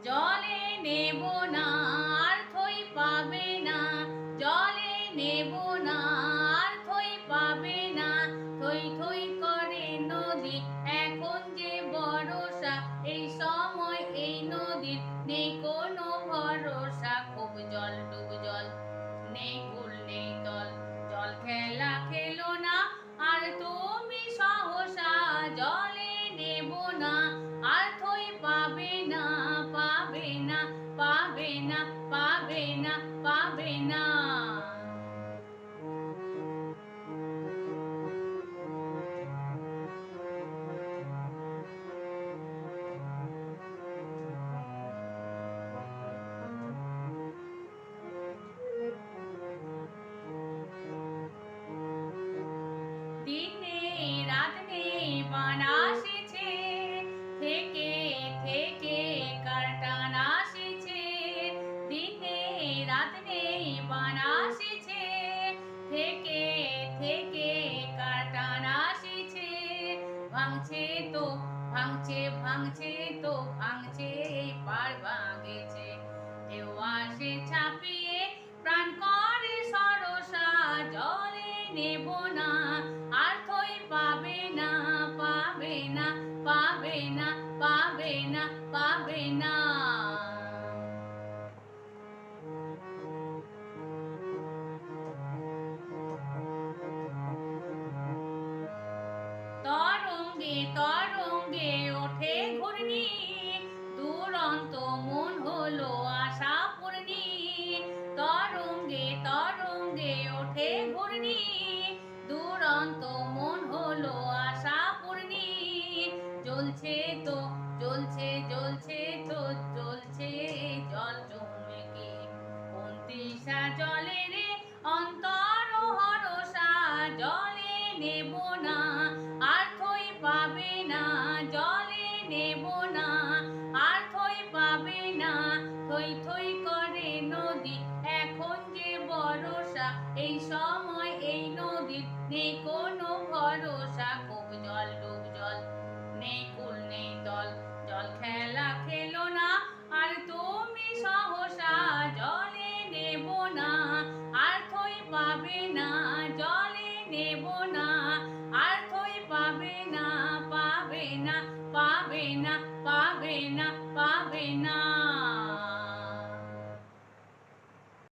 জলে নেব না আর থই পাবে না, জলে নেব না আর থই পাবে না, থই থই করে নদী এখন যে বর্ষা, এই সময় এই নদীর নেই কোনো ভরসা। খুব জল ডুব জল, নেই কুল নেই তল, জল খেলা খেলো না আর তুমি সহসা, জলে নেব না আর থই পাবে না, পাবে না, পাবে না, পাবে না, পাবে না। দিনে রাত নেই বান আসিছে, থেকে থেকে কার টান আসিছে, দিনে রাত নেই বান আসিছে, থেকে থেকে কার টান আসিছে, ভাঙছে তো ভাঙছে, ভাঙছে তো ভাঙছে, এই পার ভাঙেছে, ঢেউ আসে ছাপিয়ে প্রাণ করে সরসা, জলে নেব না আর থই পাবে না, পাবে না, পাবে না, পাবে না, পাবে না। তরঙ্গে তরঙ্গে ওঠে ঘূর্ণি, দুরন্ত মন হলো আশা পূর্ণি, তরঙ্গে তরঙ্গে ওঠে ঘূর্ণি, দুরন্ত মন হলো আশা পূর্ণি, জ্বলছে তো জ্বলছে, জ্বলছে তো জ্বলছে, জল চুম্বকে কোন তৃষা জলে রে অন্তর হরসা, জলে নেব না আর থই পাবে না, জলে নেব না আর থই পাবে না, থই থই করে নদী এখন যে বর্ষা, এই সময় এই নদীর নেই কোনো ভরসা। খুব জল ডুব জল, নেই কুল নেই তল, জল খেলা খেলো না আর তুমি সহসা, জলে নেব না আর থই পাবে না, জলে নেব না আর থই পাবে না, পাবে না, পাবে না, পাবে না, পাবে না।